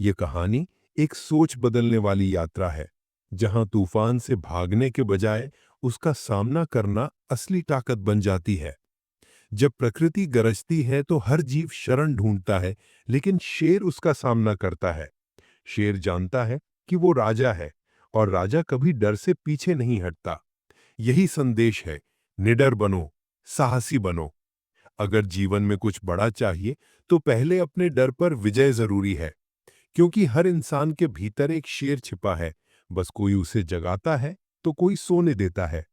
ये कहानी एक सोच बदलने वाली यात्रा है, जहां तूफान से भागने के बजाय उसका सामना करना असली ताकत बन जाती है। जब प्रकृति गरजती है तो हर जीव शरण ढूंढता है, लेकिन शेर उसका सामना करता है। शेर जानता है कि वो राजा है, और राजा कभी डर से पीछे नहीं हटता। यही संदेश है, निडर बनो, साहसी बनो। अगर जीवन में कुछ बड़ा चाहिए, तो पहले अपने डर पर विजय जरूरी है, क्योंकि हर इंसान के भीतर एक शेर छिपा है। बस कोई उसे जगाता है तो कोई सोने देता है।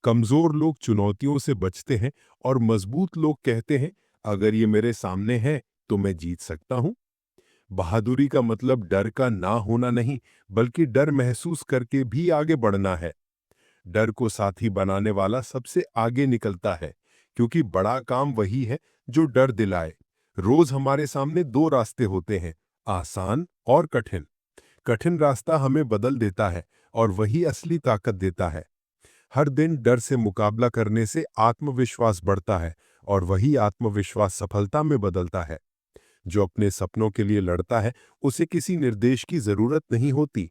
कमजोर लोग चुनौतियों से बचते हैं, और मजबूत लोग कहते हैं, अगर ये मेरे सामने है तो मैं जीत सकता हूं। बहादुरी का मतलब डर का ना होना नहीं, बल्कि डर महसूस करके भी आगे बढ़ना है। डर को साथी बनाने वाला सबसे आगे निकलता है, क्योंकि बड़ा काम वही है जो डर दिलाए। रोज हमारे सामने दो रास्ते होते हैं, आसान और कठिन। कठिन रास्ता हमें बदल देता है, और वही असली ताकत देता है। हर दिन डर से मुकाबला करने से आत्मविश्वास बढ़ता है, और वही आत्मविश्वास सफलता में बदलता है। जो अपने सपनों के लिए लड़ता है, उसे किसी निर्देश की जरूरत नहीं होती।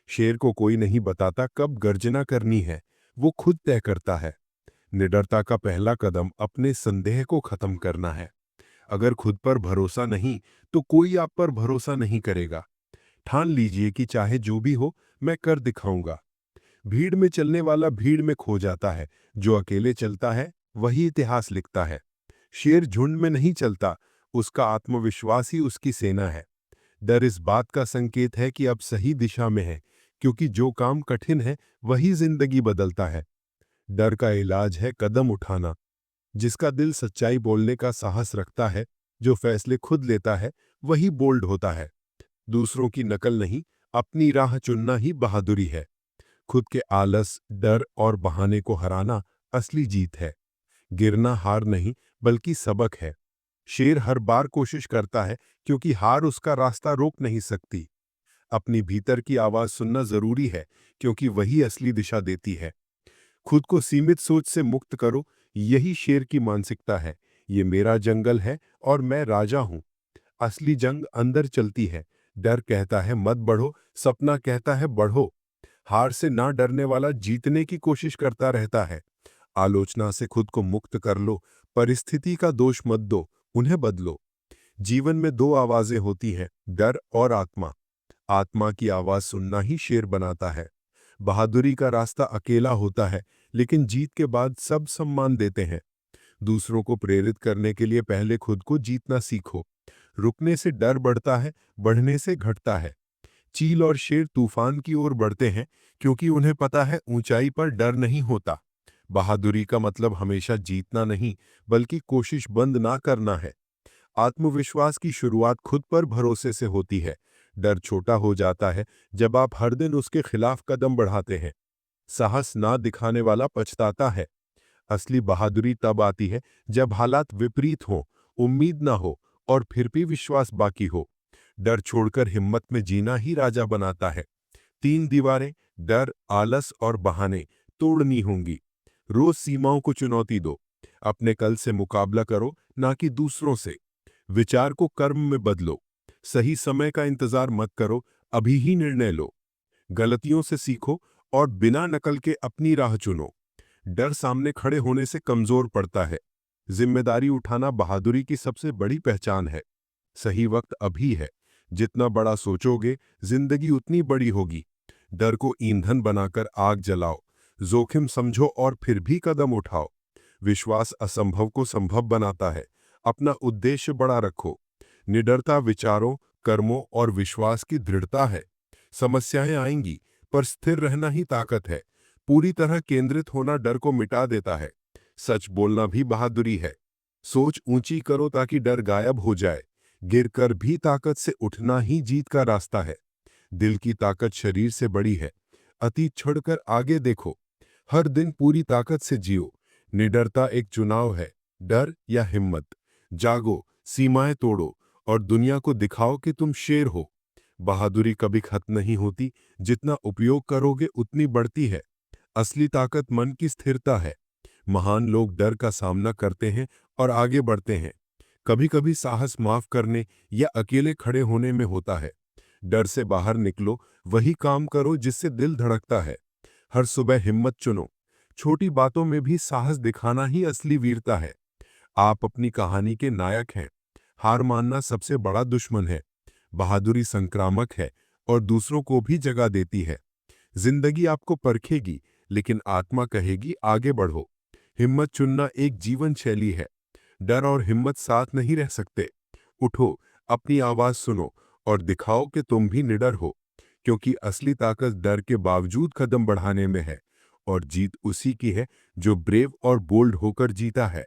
शेर को कोई नहीं बताता कब गर्जना करनी है, वो खुद तय करता है। निडरता का पहला कदम अपने संदेह को खत्म करना है। अगर खुद पर भरोसा नहीं, तो कोई आप पर भरोसा नहीं करेगा। ठान लीजिए कि चाहे जो भी हो, मैं कर दिखाऊंगा। भीड़ में चलने वाला भीड़ में खो जाता है, जो अकेले चलता है वही इतिहास लिखता है। शेर झुंड में नहीं चलता, उसका आत्मविश्वास ही उसकी सेना है। डर इस बात का संकेत है कि अब सही दिशा में है, क्योंकि जो काम कठिन है वही जिंदगी बदलता है। डर का इलाज है कदम उठाना। जिसका दिल सच्चाई बोलने का साहस रखता है, जो फैसले खुद लेता है, वही बोल्ड होता है। दूसरों की नकल नहीं, अपनी राह चुनना ही बहादुरी है। खुद के आलस, डर और बहाने को हराना असली जीत है। गिरना हार नहीं, बल्कि सबक है। शेर हर बार कोशिश करता है, क्योंकि हार उसका रास्ता रोक नहीं सकती। अपनी भीतर की आवाज सुनना जरूरी है, क्योंकि वही असली दिशा देती है। खुद को सीमित सोच से मुक्त करो, यही शेर की मानसिकता है। ये मेरा जंगल है और मैं राजा हूं। असली जंग अंदर चलती है। डर कहता है मत बढ़ो, सपना कहता है बढ़ो। हार से ना डरने वाला जीतने की कोशिश करता रहता है। आलोचना से खुद को मुक्त कर लो, परिस्थिति का दोष मत दो, उन्हें बदलो। जीवन में दो आवाजें होती हैं, डर और आत्मा। आत्मा की आवाज सुनना ही शेर बनाता है। बहादुरी का रास्ता अकेला होता है, लेकिन जीत के बाद सब सम्मान देते हैं। दूसरों को प्रेरित करने के लिए पहले खुद को जीतना सीखो। रुकने से डर बढ़ता है, बढ़ने से घटता है। चील और शेर तूफान की ओर बढ़ते हैं, क्योंकि उन्हें पता है ऊंचाई पर डर नहीं होता। बहादुरी का मतलब हमेशा जीतना नहीं, बल्कि कोशिश बंद ना करना है। आत्मविश्वास की शुरुआत खुद पर भरोसे से होती है। डर छोटा हो जाता है जब आप हर दिन उसके खिलाफ कदम बढ़ाते हैं। साहस ना दिखाने वाला पछताता है। असली बहादुरी तब आती है जब हालात विपरीत हों, उम्मीद ना हो, और फिर भी विश्वास बाकी हो। डर छोड़कर हिम्मत में जीना ही राजा बनाता है। तीन दीवारें, डर, आलस और बहाने, तोड़नी होंगी। रोज सीमाओं को चुनौती दो। अपने कल से मुकाबला करो, ना कि दूसरों से। विचार को कर्म में बदलो। सही समय का इंतजार मत करो, अभी ही निर्णय लो। गलतियों से सीखो, और बिना नकल के अपनी राह चुनो। डर सामने खड़े होने से कमजोर पड़ता है। जिम्मेदारी उठाना बहादुरी की सबसे बड़ी पहचान है। सही वक्त अभी है। जितना बड़ा सोचोगे, जिंदगी उतनी बड़ी होगी। डर को ईंधन बनाकर आग जलाओ। जोखिम समझो और फिर भी कदम उठाओ। विश्वास असंभव को संभव बनाता है। अपना उद्देश्य बड़ा रखो। निडरता विचारों, कर्मों और विश्वास की दृढ़ता है। समस्याएं आएंगी, पर स्थिर रहना ही ताकत है। पूरी तरह केंद्रित होना डर को मिटा देता है। सच बोलना भी बहादुरी है। सोच ऊंची करो ताकि डर गायब हो जाए। गिरकर भी ताकत से उठना ही जीत का रास्ता है। दिल की ताकत शरीर से बड़ी है। अतीत छोड़कर आगे देखो। हर दिन पूरी ताकत से जियो। निडरता एक चुनाव है, डर या हिम्मत। जागो, सीमाएं तोड़ो, और दुनिया को दिखाओ कि तुम शेर हो। बहादुरी कभी खत्म नहीं होती, जितना उपयोग करोगे उतनी बढ़ती है। असली ताकत मन की स्थिरता है। महान लोग डर का सामना करते हैं और आगे बढ़ते हैं। कभी कभी साहस माफ करने या अकेले खड़े होने में होता है। डर से बाहर निकलो, वही काम करो जिससे दिल धड़कता है। हर सुबह हिम्मत चुनो। छोटी बातों में भी साहस दिखाना ही असली वीरता है। आप अपनी कहानी के नायक हैं। हार मानना सबसे बड़ा दुश्मन है। बहादुरी संक्रामक है और दूसरों को भी जगह देती है। जिंदगी आपको परखेगी, लेकिन आत्मा कहेगी आगे बढ़ो। हिम्मत चुनना एक जीवन शैली है। डर और हिम्मत साथ नहीं रह सकते। उठो, अपनी आवाज सुनो और दिखाओ कि तुम भी निडर हो, क्योंकि असली ताकत डर के बावजूद कदम बढ़ाने में है और जीत उसी की है जो ब्रेव और बोल्ड होकर जीता है।